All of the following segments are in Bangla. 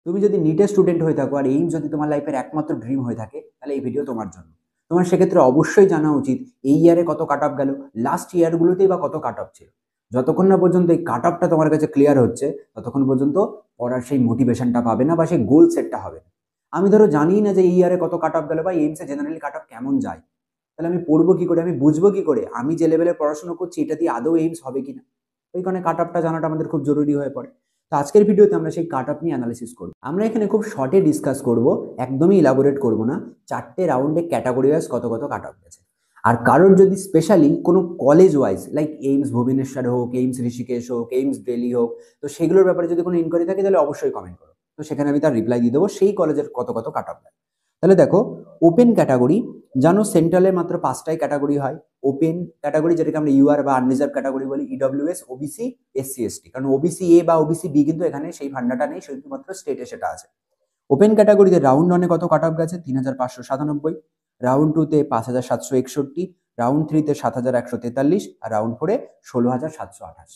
তুমি যদি নিটের স্টুডেন্ট হয়ে থাকো আর এইমস যদি তোমার লাইফের একমাত্র ড্রিম হয়ে থাকে, তাহলে এই ভিডিও তোমার জন্য। তোমার সেক্ষেত্রে অবশ্যই জানা উচিত এই ইয়ারে কত কাট অফ গেল, লাস্ট ইয়ারগুলোতেই বা কত কাট অফ ছিল। যতক্ষণ না পর্যন্ত এই কাট অফটা তোমার কাছে ক্লিয়ার হচ্ছে, ততক্ষণ পর্যন্ত পড়ার সেই মোটিভেশনটা পাবে না বা সেই গোল সেটটা হবে না। আমি ধরো জানি না যে এই ইয়ারে কত কাট অফ গেল বা এইমসে জেনারেলি কাট অফ কেমন যায়, তাহলে আমি পড়বো কি করে, আমি বুঝবো কি করে আমি যে লেভেলে পড়াশোনা করছি এটা দিয়ে আদৌ এইমস হবে কিনা। ওই কারণে কাট অফটা জানাটা আমাদের খুব জরুরি হয়ে পড়ে। তো আজকের ভিডিওতে আমরা সেই কাট অফ নিয়ে অ্যানালিসিস করব। আমরা এখানে খুব শর্টে ডিসকাস করব, একদমই ইলাবোরেট করব না। চারটে রাউন্ডে ক্যাটাগরি ওয়াইজ কত কত কাট অফ গেছে। আর কারোর যদি স্পেশালি কোনো college wise like AIIMS Bhubaneswar হোক, এইমস ঋষিকেশ হোক, এইমস দিল্লি হোক, তো সেগুলোর ব্যাপারে যদি কোনো ইনকোয়ারি থাকে তাহলে অবশ্যই কমেন্ট করো। তো সেখানে আমি তার রিপ্লাই দিয়ে দেবো সেই কলেজের কত কত কাট অফ গেছে। তাহলে দেখো, ওপেন ক্যাটাগরি, জানো সেন্ট্রালে মাত্র 5টাই ক্যাটাগরি হয়। ওপেন ক্যাটাগরি যেটাকে আমরা ইউআর বা আনরিজার্ভ ক্যাটাগরি বলি, ইডব্লিউএস, ওবিসি, এসসি এসটি। কারণ ওবিসি এ বা ওবিসি বি কিন্তু এখানে সেই ফান্ডাটা নেই, শুধুমাত্র স্টেটে সেটা আছে। ওপেন ক্যাটাগরিতে রাউন্ড ওয়ানে কত কাট অফ গেছে? 3597, রাউন্ড টুতে 5761, রাউন্ড থ্রিতে 7143, আর রাউন্ড ফোরে 16728।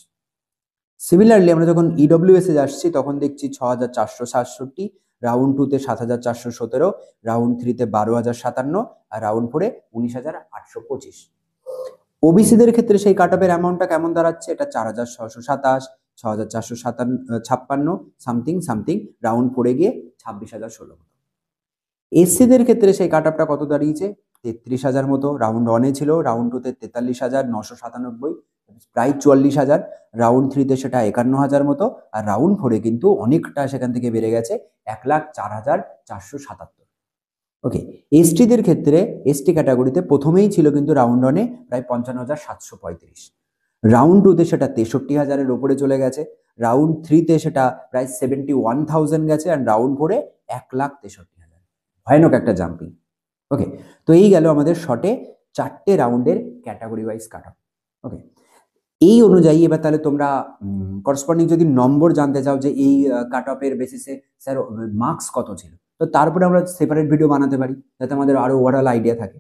সিমিলারলি আমরা যখন ইডব্লিউএস এ আসছি তখন দেখছি 6467, রাউন্ড টুতে 7417, রাউন্ড থ্রিতে 12057, আর রাউন্ড ফোরে 19825। ওবিসিদের ক্ষেত্রে সেই কাট অফের অ্যামাউন্টটা কেমন দাঁড়াচ্ছে? এটা 4627, 6456, সামথিং সামথিং, রাউন্ড ফোরে গিয়ে 26016। এসসিদের ক্ষেত্রে সেই কাট অফটা কত দাঁড়িয়েছে? 33,000 মতো। রাউন্ড ওয়ানে ছিল, রাউন্ড টুতে 43,997, প্রায় 44,000, রাউন্ড থ্রিতে সেটা 51,000 মতো, আর রাউন্ড ফোরে কিন্তু অনেকটা সেখান থেকে বেড়ে গেছে 1,04,477। ওকে, এসটিদের ক্ষেত্রে এসটি ক্যাটাগরিতে প্রথমেই ছিল কিন্তু রাউন্ড ওয়ানে প্রায় 55,735, রাউন্ড টুতে সেটা 63,000-এর উপরে চলে গেছে, রাউন্ড থ্রিতে সেটা প্রায় 71,000 গেছে, আর রাউন্ড ফোরে 1,63,000। ভয়ানক একটা জাম্পিং। ওকে, তো এই গেল আমাদের শর্টে চারটে রাউন্ডের ক্যাটাগরি ওয়াইজ কাট অফ। ওকে, এই অনুযায়ী এবার তাহলে তোমরা করসপন্ডিং যদি নম্বর জানতে চাও যে এই কাট অফের বেসিসে স্যার মার্কস কত ছিল, তো তারপরে আমরা সেপারেট ভিডিও বানাতে পারি যাতে আমাদের আরো ওভারঅল আইডিয়া থাকে।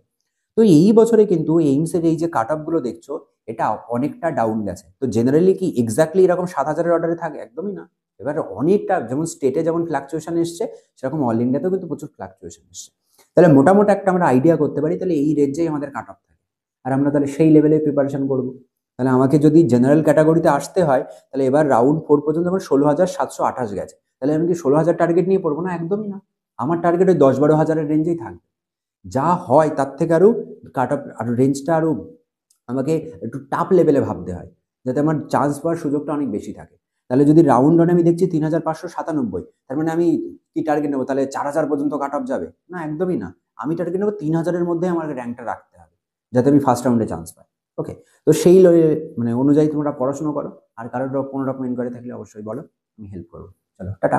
তো এই বছরে কিন্তু এইমসের এই যে কাট অফগুলো দেখছো, এটা অনেকটা ডাউন গেছে। তো জেনারেলি কি এক্স্যাক্টলি এরকম 7,000-এর অর্ডারে থাকে? একদমই না। এবার অনেকটা, যেমন স্টেটে যেমন ফ্লাকচুয়েশন এসছে, সেরকম অল ইন্ডিয়াতেও কিন্তু প্রচুর ফ্লাকচুয়েশন এসছে। তাহলে মোটামুটি একটা আমরা আইডিয়া করতে পারি তাহলে এই রেঞ্জেই আমাদের কাট অফ থাকে, আর আমরা তাহলে সেই লেভেলে প্রিপারেশন করবো। তাহলে আমাকে যদি জেনারেল ক্যাটাগরিতে আসতে হয়, তাহলে এবার রাউন্ড ফোর পর্যন্ত আমার 16,728 গেছে, তাহলে আমি কি 16,000 টার্গেট নিয়ে পড়বো? না, একদমই না। আমার টার্গেট ওই 10-12 হাজারের রেঞ্জেই থাকবে। যা হয় তার থেকে আরো কাট অফ আরো রেঞ্জটা আরো আমাকে একটু টাফ লেভেলে ভাবতে হয়, যাতে আমার চান্স পাওয়ার সুযোগটা অনেক বেশি থাকে। তাহলে যদি রাউন্ড ওয়ানে আমি দেখছি 3,597, তার মানে আমি কি টার্গেট নেবো? তাহলে 4,000 পর্যন্ত কাট অফ যাবে? না, একদমই না। আমি টার্গেট নেবো 3,000-এর মধ্যে আমার র্যাঙ্কটা রাখতে হবে, যাতে আমি ফার্স্ট রাউন্ডে চান্স পাই। ওকে, তো সেই মানে অনুযায়ী তোমরা পড়াশোনা করো। আর কারোর কোনো রকম ইনকোয়ারি থাকলে অবশ্যই বলো, আমি হেল্প করবো। চলো, টাটা।